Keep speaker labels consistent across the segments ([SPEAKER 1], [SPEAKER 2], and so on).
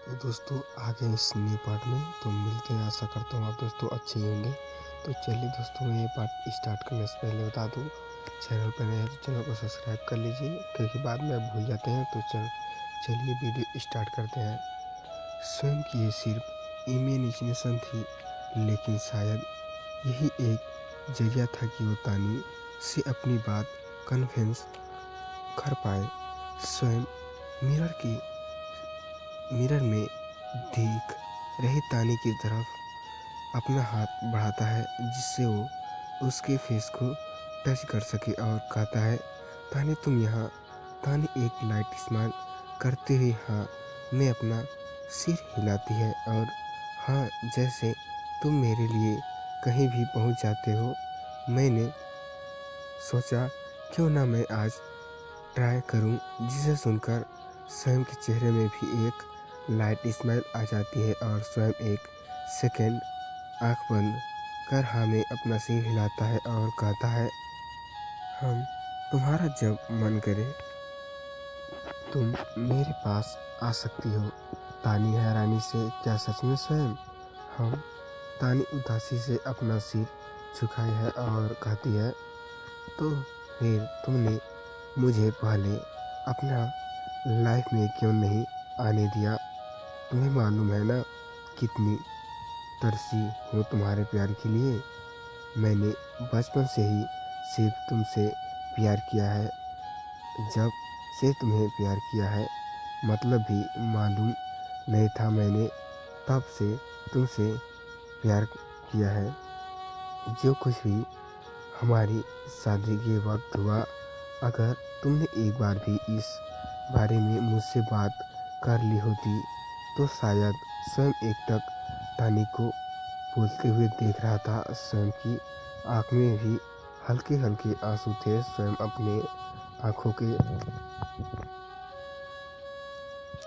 [SPEAKER 1] तो दोस्तों आगे इस न्यू पार्ट में तो मिलते हैं। आशा करता हूँ आप दोस्तों अच्छे ही होंगे। तो चलिए दोस्तों, मैं ये पार्ट स्टार्ट करने से पहले बता दूँ, चैनल पर नए हैं तो चैनल को सब्सक्राइब कर लीजिए, क्योंकि बाद में आप भूल जाते हैं। तो चलिए वीडियो स्टार्ट करते हैं। स्वयं की ये सिर्फ इमेजिनेशन थी, लेकिन शायद यही एक जरिया था कि वो तानी से अपनी बात कन्विंस कर पाए। स्वयं मिरर में देख रही तानी की तरफ अपना हाथ बढ़ाता है, जिससे वो उसके फेस को टच कर सके, और कहता है, तानी तुम यहाँ। तानी एक लाइट स्माइल करते हुए हाँ में अपना सिर हिलाती है, और हाँ, जैसे तुम मेरे लिए कहीं भी पहुँच जाते हो। मैंने सोचा क्यों ना मैं आज ट्राई करूं, जिसे सुनकर स्वयं के चेहरे में भी एक लाइट स्माइल आ जाती है, और स्वयं एक सेकेंड आंख बंद कर हाँ में अपना सिर हिलाता है और कहता है, हम तुम्हारा जब मन करे तुम मेरे पास आ सकती हो। तानी हैरानी से, क्या सच में स्वयं? हम। तानी उदासी से अपना सिर झुकाई है और कहती है, तो फिर तुमने मुझे पहले अपना लाइफ में क्यों नहीं आने दिया? तुम्हें मालूम है ना कितनी तरसी हूँ तुम्हारे प्यार के लिए। मैंने बचपन से ही सिर्फ तुमसे प्यार किया है। जब से तुम्हें प्यार किया है, मतलब भी मालूम नहीं था मैंने तब से तुमसे प्यार किया है। जो कुछ भी हमारी शादी के वक्त हुआ, अगर तुमने एक बार भी इस बारे में मुझसे बात कर ली होती तो शायद। स्वयं एक टक तानी को बोलते हुए देख रहा था। स्वयं की आँख में भी हल्के हल्के आंसू थे। स्वयं अपने आँखों के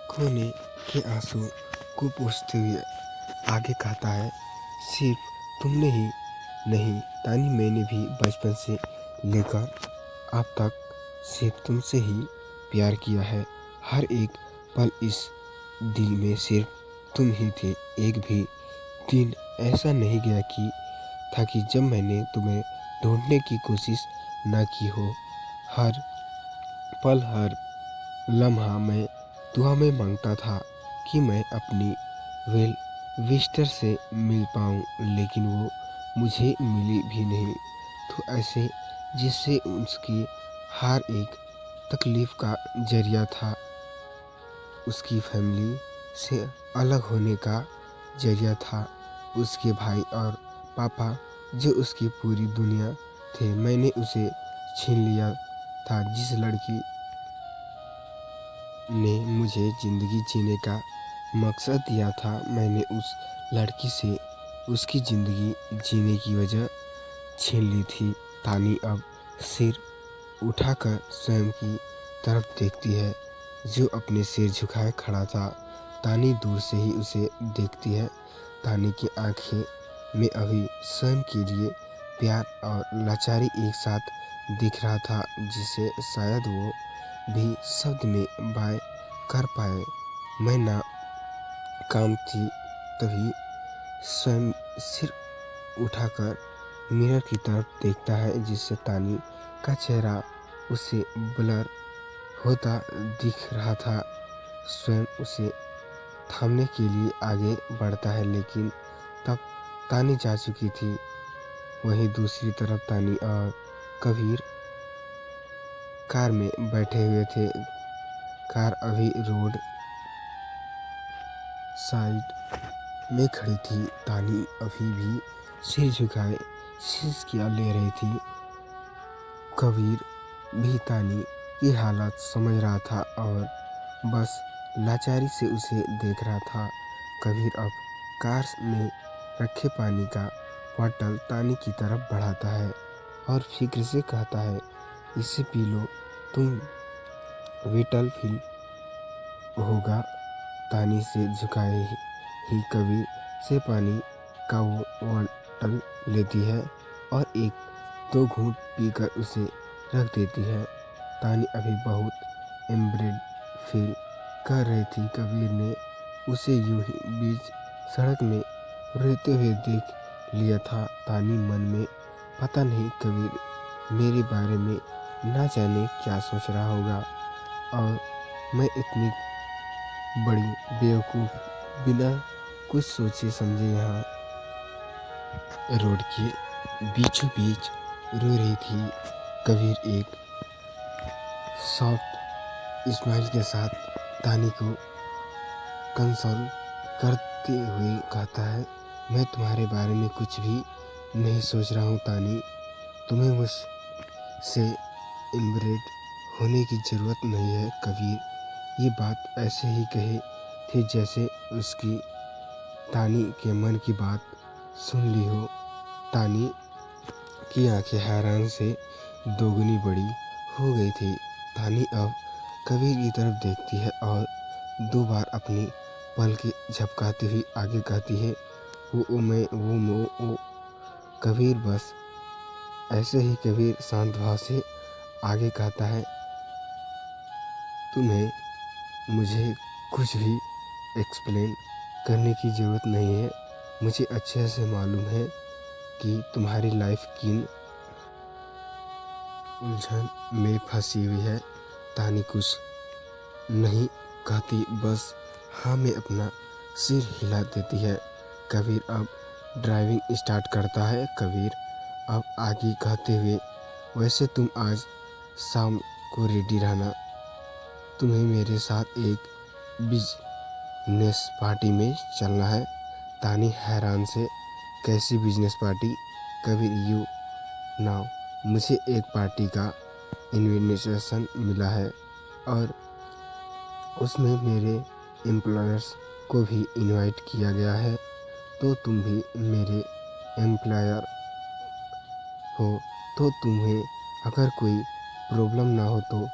[SPEAKER 1] कोने के आंसू को पोंछते हुए आगे कहता है, सिर्फ तुमने ही नहीं तानी, मैंने भी बचपन से लेकर अब तक सिर्फ तुमसे ही प्यार किया है। हर एक पल इस दिल में सिर्फ तुम ही थे। एक भी दिन ऐसा नहीं गया कि जब मैंने तुम्हें ढूंढने की कोशिश न की हो। हर पल, हर लम्हा मैं दुआ में मांगता था कि मैं अपनी वेल विस्टर से मिल पाऊँ, लेकिन वो मुझे मिली भी नहीं। तो ऐसे जिससे उसकी हर एक तकलीफ का जरिया था, उसकी फैमिली से अलग होने का जरिया था, उसके भाई और पापा जो उसकी पूरी दुनिया थे। मैंने उसे छीन लिया था। जिस लड़की ने मुझे ज़िंदगी जीने का मकसद दिया था, मैंने उस लड़की से उसकी ज़िंदगी जीने की वजह छीन ली थी। तानी अब सिर उठाकर स्वयं की तरफ देखती है, जो अपने सिर झुकाए खड़ा था। तानी दूर से ही उसे देखती है। तानी की आंखें में अभी स्वयं के लिए प्यार और लाचारी एक साथ दिख रहा था, जिसे शायद वो भी शब्द में बयां कर पाए। मैं ना काम थी। तभी स्वयं सिर उठाकर मिरर की तरफ देखता है, जिससे तानी का चेहरा उसे ब्लर होता दिख रहा था। स्वयं उसे थामने के लिए आगे बढ़ता है, लेकिन तब तानी जा चुकी थी। वहीं दूसरी तरफ तानी और कबीर कार में बैठे हुए थे। कार अभी रोड साइड में खड़ी थी। तानी अभी भी सिर झुकाए सिसकियां ले रही थी। कबीर भी तानी की हालत समझ रहा था और बस लाचारी से उसे देख रहा था। कबीर अब कार में रखे पानी का बॉटल तानी की तरफ बढ़ाता है और फिक्र से कहता है, इसे पी लो, तुम विटल फील होगा। तानी से झुकाए ही कबीर से पानी का वो बॉटल लेती है और एक दो घूंट पीकर उसे रख देती है। तानी अभी बहुत एम्बरेड फील कर रही थी। कबीर ने उसे यूं ही बीच सड़क में रोते हुए देख लिया था। तानी मन में पता नहीं कबीर मेरे बारे में ना जाने क्या सोच रहा होगा और मैं इतनी बड़ी बेवकूफ़ बिना कुछ सोचे समझे यहाँ रोड के बीचों बीच रो रही थी। कबीर एक सॉफ्ट स्माइल के साथ तानी को कंसोल करते हुए कहता है, मैं तुम्हारे बारे में कुछ भी नहीं सोच रहा हूँ तानी। तुम्हें मुझसे इम्ब्रेड होने की ज़रूरत नहीं है। कबीर ये बात ऐसे ही कहे थे जैसे उसकी तानी के मन की बात सुन ली हो। तानी की आंखें हैरान से दोगुनी बड़ी हो गई थी। तानी अब कबीर की तरफ देखती है और 2 बार अपनी पलकें झपकाती हुई आगे कहती है, वो कबीर बस ऐसे ही। कबीर शांत भाव से आगे कहता है, तुम्हें मुझे कुछ भी एक्सप्लेन करने की ज़रूरत नहीं है। मुझे अच्छे से मालूम है कि तुम्हारी लाइफ किन उलझन में फंसी हुई है। तानी कुछ नहीं कहती, बस हाँ में अपना सिर हिला देती है। कबीर अब ड्राइविंग स्टार्ट करता है। कबीर अब आगे कहते हुए, वैसे तुम आज शाम को रेडी रहना, तुम्हें मेरे साथ एक बिजनेस पार्टी में चलना है। तानी हैरान से, कैसी business party? Kabir you now मुझे एक पार्टी का इनविटेशन मिला है और उसमें मेरे एम्प्लॉयर्स को भी इनवाइट किया गया है। तो तुम भी मेरे एम्प्लॉयर हो, तो तुम्हें अगर कोई प्रॉब्लम ना हो तो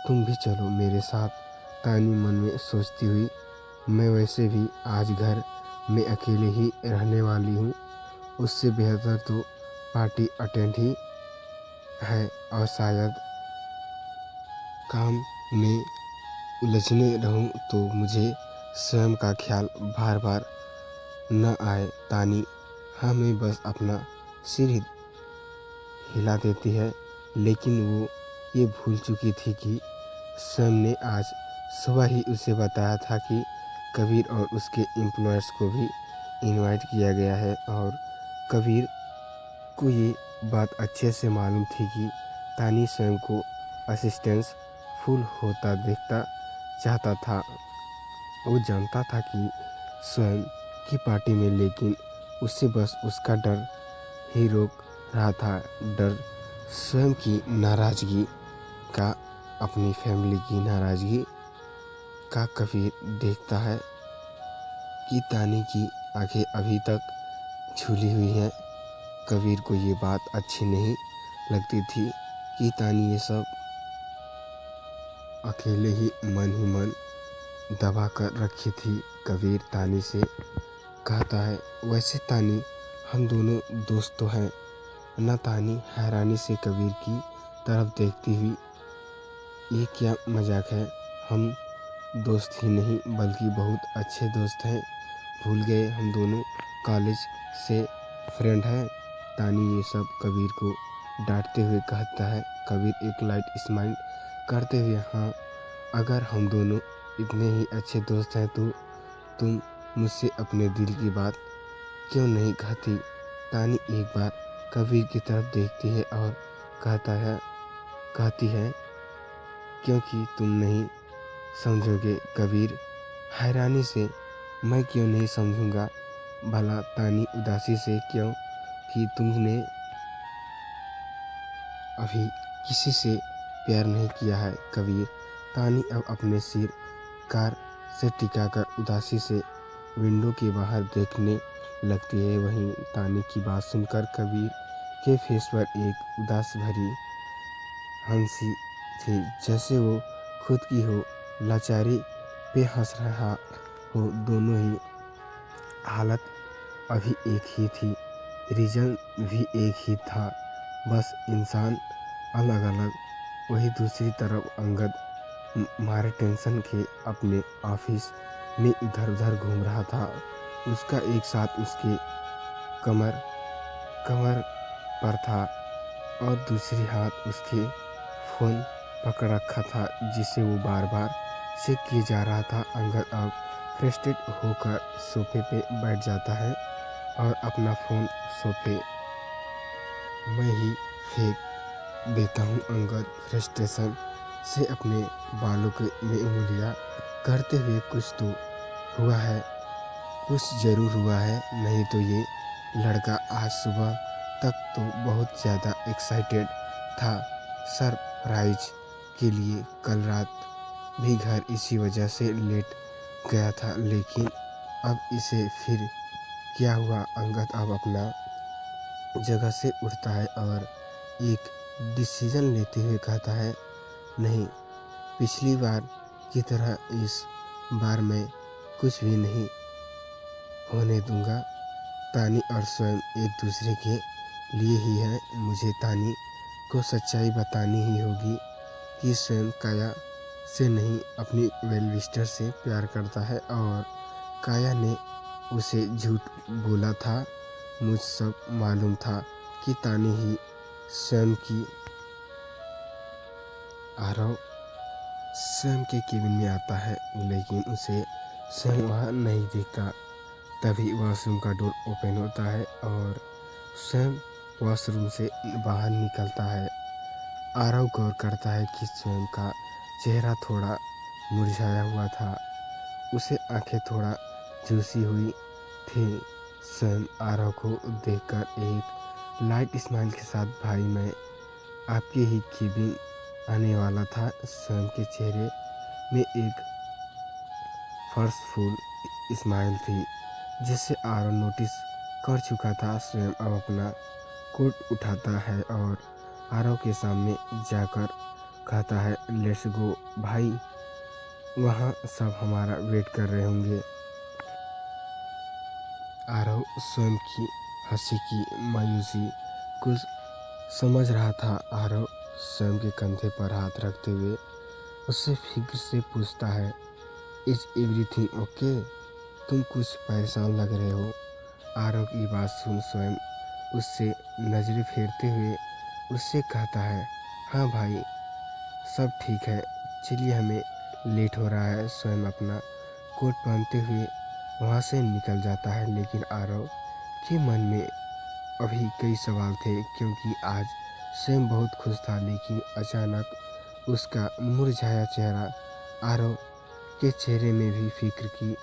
[SPEAKER 1] तुम भी चलो मेरे साथ। तानी मन में सोचती हुई, मैं वैसे भी आज घर में अकेले ही रहने वाली हूँ, उससे बेहतर तो पार्टी अटेंड ही है और शायद काम में उलझने रहूं तो मुझे स्वयं का ख्याल बार बार न आए। तानी हाँ में बस अपना सिर हिला देती है, लेकिन वो ये भूल चुकी थी कि स्वयं ने आज सुबह ही उसे बताया था कि कबीर और उसके एम्प्लॉयर्स को भी इनवाइट किया गया है और कबीर को ये बात अच्छे से मालूम थी कि तानी स्वयं को असिस्टेंस फुल होता देखता चाहता था। वो जानता था कि स्वयं की पार्टी में, लेकिन उससे बस उसका डर ही रोक रहा था। डर स्वयं की नाराज़गी का, अपनी फैमिली की नाराज़गी का। कबीर देखता है कि तानी की आंखें अभी तक झूली हुई हैं। कबीर को ये बात अच्छी नहीं लगती थी कि तानी ये सब अकेले ही मन दबा कर रखी थी। कबीर तानी से कहता है, वैसे तानी हम दोनों दोस्त तो हैं ना? तानी हैरानी से कबीर की तरफ देखती हुई, ये क्या मजाक है? हम दोस्त ही नहीं बल्कि बहुत अच्छे दोस्त हैं। भूल गए हम दोनों कॉलेज से फ्रेंड हैं। तानी ये सब कबीर को डांटते हुए कहता है। कबीर एक लाइट स्माइल करते हुए, हाँ, अगर हम दोनों इतने ही अच्छे दोस्त हैं तो तुम मुझसे अपने दिल की बात क्यों नहीं कहती? तानी एक बार कबीर की तरफ देखती है और कहती है, क्योंकि तुम नहीं समझोगे। कबीर हैरानी से, मैं क्यों नहीं समझूंगा भला? तानी उदासी से, क्यों कि तुमने अभी किसी से प्यार नहीं किया है। कबीर तानी अब अपने सिर कार से टिकाकर उदासी से विंडो के बाहर देखने लगती है। वहीं तानी की बात सुनकर कबीर के फेस पर एक उदास भरी हंसी थी, जैसे वो खुद की हो लाचारी पे हंस रहा हो। दोनों ही हालत अभी एक ही थी, रीजन भी एक ही था, बस इंसान अलग अलग। वही दूसरी तरफ अंगद मारे टेंशन के अपने ऑफिस में इधर उधर घूम रहा था। उसका एक साथ उसके कमर कमर पर था और दूसरी हाथ उसके फ़ोन पकड़ रखा था, जिसे वो बार बार चेक किए जा रहा था। अंगद अब फ्रस्ट्रेट होकर सोफे पे बैठ जाता है और अपना फ़ोन सोफे में ही फेंक देता हूँ। अंगद फ्रस्ट्रेशन से अपने बालों में उंगलियां करते हुए, कुछ तो हुआ है, कुछ ज़रूर हुआ है, नहीं तो ये लड़का आज सुबह तक तो बहुत ज़्यादा एक्साइटेड था सरप्राइज के लिए। कल रात भी घर इसी वजह से लेट गया था, लेकिन अब इसे फिर क्या हुआ? अंगद अब अपना जगह से उठता है और एक डिसीजन लेते हुए कहता है, नहीं, पिछली बार की तरह इस बार मैं कुछ भी नहीं होने दूंगा। तानी और स्वयं एक दूसरे के लिए ही है। मुझे तानी को सच्चाई बतानी ही होगी कि स्वयं काया से नहीं, अपनी वेल विस्टर से प्यार करता है और काया ने उसे झूठ बोला था। मुझ सब मालूम था कि तानी ही स्वयं की। आरव स्वयं के केबिन में आता है, लेकिन उसे स्वयं वहाँ नहीं दिखता। तभी वॉशरूम का डोर ओपन होता है और स्वयं वॉशरूम से बाहर निकलता है। आरव गौर करता है कि स्वयं का चेहरा थोड़ा मुरझाया हुआ था, उसे आंखें थोड़ा झुलसी हुई थी। स्वयं आरव को देखकर एक लाइट स्माइल के साथ, भाई मैं आपके ही केबिन आने वाला था। स्वयं के चेहरे में एक फोर्सफुल स्माइल थी, जिसे आरव नोटिस कर चुका था। स्वयं अब अपना कोट उठाता है और आरव के सामने जाकर कहता है, लेट्स गो भाई, वहाँ सब हमारा वेट कर रहे होंगे। आरव स्वयं की हंसी की मायूसी कुछ समझ रहा था। आरव स्वयं के कंधे पर हाथ रखते हुए उससे फिक्र से पूछता है, इज एवरीथिंग ओके? तुम कुछ परेशान लग रहे हो। आरव की बात सुन स्वयं उससे नजरें फेरते हुए उससे कहता है, हाँ भाई, सब ठीक है, चलिए हमें लेट हो रहा है। स्वयं अपना कोट पहनते हुए वहाँ से निकल जाता है, लेकिन आरव के मन में अभी कई सवाल थे, क्योंकि आज स्वयं बहुत खुश था, लेकिन अचानक उसका मुरझाया चेहरा आरव के चेहरे में भी फिक्र की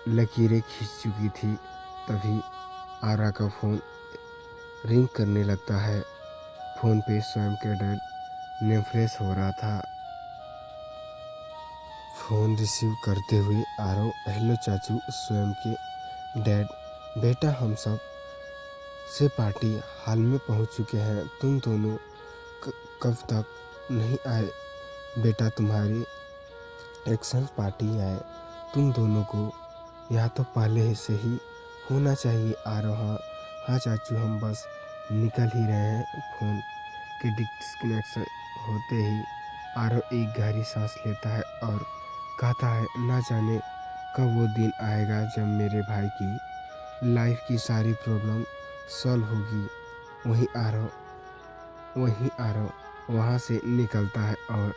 [SPEAKER 1] लकीरें खींच चुकी थी। तभी आरा का फ़ोन रिंग करने लगता है। फ़ोन पे स्वयं के डैड नेम फ्रेश हो रहा था। फ़ोन रिसीव करते हुए आरव, हेलो चाचू। स्वयं के डैड, बेटा हम सब से पार्टी हाल में पहुंच चुके हैं, तुम दोनों कब तक नहीं आए? बेटा तुम्हारी एक्शन पार्टी है, तुम दोनों को यहाँ तो पहले से ही होना चाहिए। आरव, हाँ हाँ चाचू, हम बस निकल ही रहे हैं। फ़ोन के डिस्कनेक्शन होते ही आरव एक गहरी सांस लेता है और कहता है, ना जाने कब वो दिन आएगा जब मेरे भाई की लाइफ की सारी प्रॉब्लम सॉल्व होगी। वहीं आरव वहाँ से निकलता है और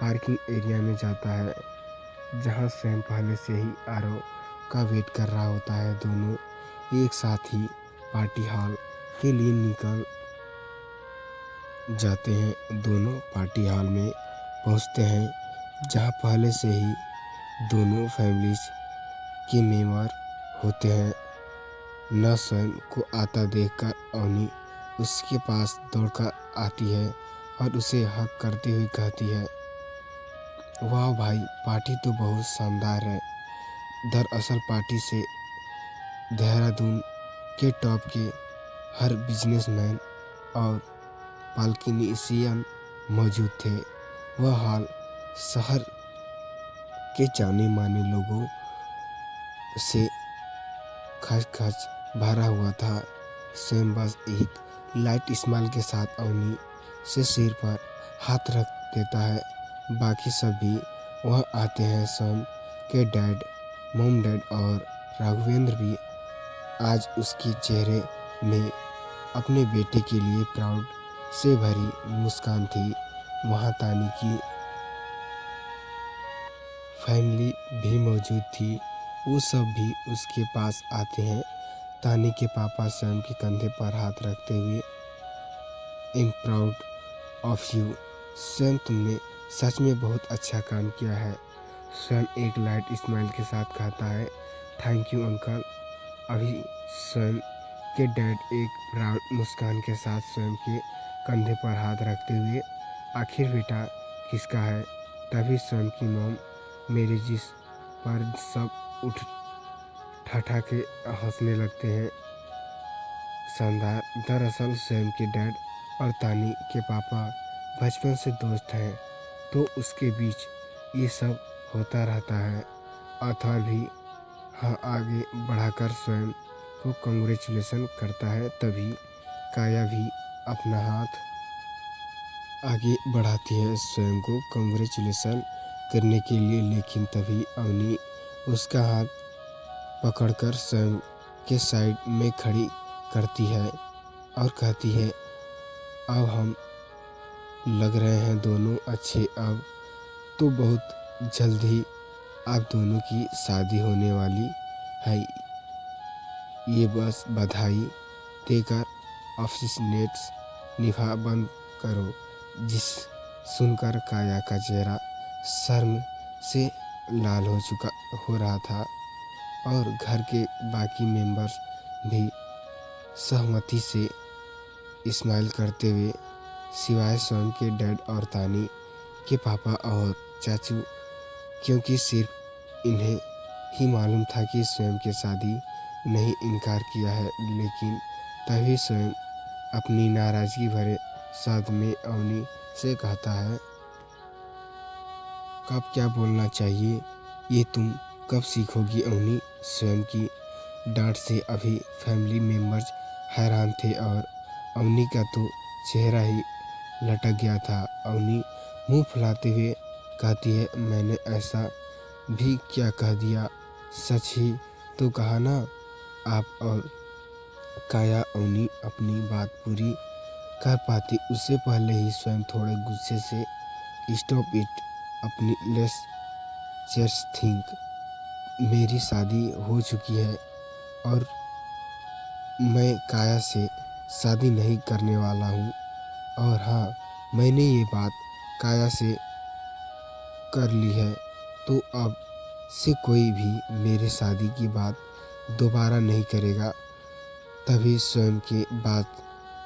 [SPEAKER 1] पार्किंग एरिया में जाता है, जहाँ स्वयं पहले से ही आरव का वेट कर रहा होता है। दोनों एक साथ ही पार्टी हॉल के लिए निकल जाते हैं। दोनों पार्टी हॉल में पहुंचते हैं, जहां पहले से ही दोनों फैमिलीज के मेंबर होते हैं। न स्वयं को आता देखकर अवनी उसके पास दौड़कर आती है और उसे हक करते हुए कहती है, वाह भाई, पार्टी तो बहुत शानदार है। दरअसल पार्टी से देहरादून के टॉप के हर बिजनेसमैन और पॉलिटिशियन मौजूद थे। वह हॉल शहर के जाने माने लोगों से खच भरा हुआ था। स्वयं बस एक लाइट स्माइल के साथ अवनी से सिर पर हाथ रख देता है। बाकी सभी वहाँ आते हैं। स्वयं के डैड मॉम डैड और राघवेंद्र भी आज उसके चेहरे में अपने बेटे के लिए प्राउड से भरी मुस्कान थी। वहाँ तानी की फैमिली भी मौजूद थी। वो सब भी उसके पास आते हैं। तानी के पापा स्वयं के कंधे पर हाथ रखते हुए, I am proud of you स्वयं, तुमने सच में बहुत अच्छा काम किया है। स्वयं एक लाइट स्माइल के साथ कहता है, थैंक यू अंकल। अभी स्वयं के डैड एक प्राउड मुस्कान के साथ स्वयं के कंधे पर हाथ रखते हुए, आखिर बेटा किसका है? तभी स्वयं की मॉम मेरी जिस पर सब उठ ठठा के हंसने लगते हैं। शानदार। दरअसल स्वयं के डैड और तानी के पापा बचपन से दोस्त हैं, तो उसके बीच ये सब होता रहता है। अथर भी हाँ आगे बढ़ाकर स्वयं को कांग्रेचुलेसन करता है। तभी काया भी अपना हाथ आगे बढ़ाती है स्वयं को कांग्रेचुलेसन करने के लिए, लेकिन तभी अवनी उसका हाथ पकड़कर स्वयं के साइड में खड़ी करती है और कहती है, अब हम लग रहे हैं दोनों अच्छे। अब तो बहुत जल्द ही आप दोनों की शादी होने वाली है। ये बस बधाई देकर ऑफिशियल्स निभा बंद करो। जिस सुनकर काया का चेहरा शर्म से लाल हो रहा था और घर के बाकी मेंबर्स भी सहमति से स्माइल करते हुए, सिवाय स्वयं के डैड और तानी के पापा और चाचू, क्योंकि सिर्फ इन्हें ही मालूम था कि स्वयं की शादी नहीं इनकार किया है। लेकिन तभी स्वयं अपनी नाराजगी भरे साथ में अवनी से कहता है, कब क्या बोलना चाहिए ये तुम कब सीखोगी अवनी? स्वयं की डांट से अभी फैमिली मेंबर्स हैरान थे और अवनी का तो चेहरा ही लटक गया था। अवनी मुंह फुलाते हुए कहती है, मैंने ऐसा भी क्या कह दिया? सच ही तो कहा ना आप। और काया अवनी अपनी बात पूरी कर पाती उससे पहले ही स्वयं थोड़े गुस्से से, स्टॉप इट अपनी लेस जस्ट थिंक, मेरी शादी हो चुकी है और मैं काया से शादी नहीं करने वाला हूँ। और हाँ, मैंने ये बात काया से कर ली है, तो अब से कोई भी मेरे शादी की बात दोबारा नहीं करेगा। तभी स्वयं की बात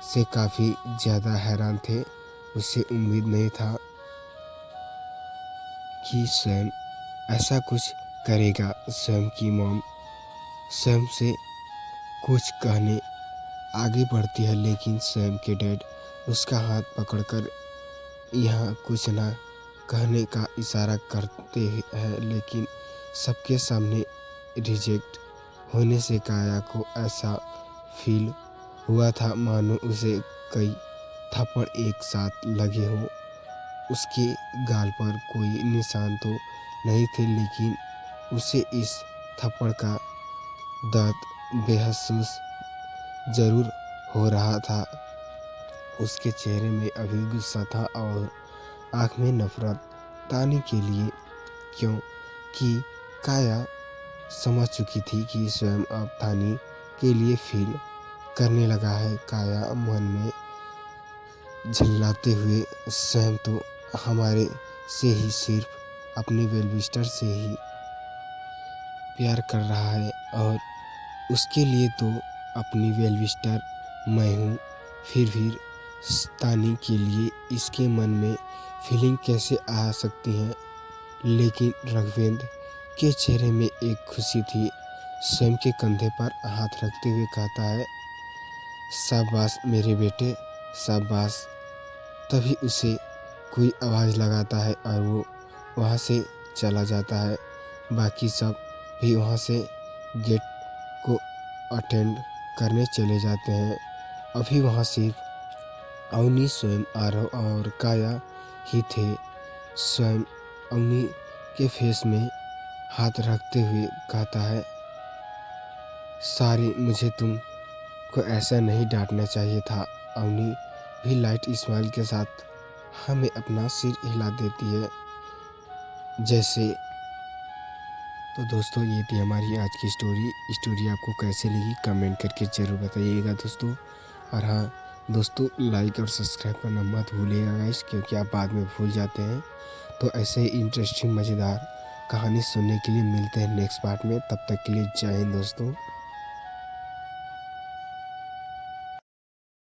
[SPEAKER 1] से काफ़ी ज़्यादा हैरान थे। उससे उम्मीद नहीं था कि स्वयं ऐसा कुछ करेगा। स्वयं की मॉम स्वयं से कुछ कहने आगे बढ़ती है, लेकिन स्वयं के डैड उसका हाथ पकड़कर यहाँ कुछ ना कहने का इशारा करते हैं। लेकिन सबके सामने रिजेक्ट होने से काया को ऐसा फील हुआ था मानो उसे कई थप्पड़ एक साथ लगे हों। उसके गाल पर कोई निशान तो नहीं थे, लेकिन उसे इस थप्पड़ का दर्द बेहसूस जरूर हो रहा था। उसके चेहरे में अभी गुस्सा था और आँख में नफरत तानी के लिए, क्योंकि काया समझ चुकी थी कि स्वयं अब तानी के लिए फील करने लगा है। काया मन में झल्लाते हुए, स्वयं तो हमारे से ही सिर्फ अपने वेलविस्टर से ही प्यार कर रहा है और उसके लिए तो अपनी वेलविस्टर मैं हूँ। फिर भी तानी के लिए इसके मन में फीलिंग कैसे आ सकती है? लेकिन राघवेंद्र के चेहरे में एक खुशी थी। स्वयं के कंधे पर हाथ रखते हुए कहता है, शाबाश मेरे बेटे, शाबाश। तभी उसे कोई आवाज़ लगाता है और वो वहाँ से चला जाता है। बाकी सब भी वहाँ से गेट को अटेंड करने चले जाते हैं। अभी वहाँ सिर्फ अवनी, स्वयं, आरव और काया ही थे। स्वयं अवनी के फेस में हाथ रखते हुए कहता है, सारी मुझे तुमको ऐसा नहीं डांटना चाहिए था। अवनी भी लाइट स्माइल के साथ हमें अपना सिर हिला देती है जैसे। तो दोस्तों ये थी हमारी आज की स्टोरी आपको कैसे लगी कमेंट करके ज़रूर बताइएगा दोस्तों। और हाँ दोस्तों, लाइक और सब्सक्राइब करना मत भूलिएगा गाइस, क्योंकि आप बाद में भूल जाते हैं। तो ऐसे ही इंटरेस्टिंग मज़ेदार कहानी सुनने के लिए मिलते हैं नेक्स्ट पार्ट में। तब तक के लिए जय हिंद दोस्तों।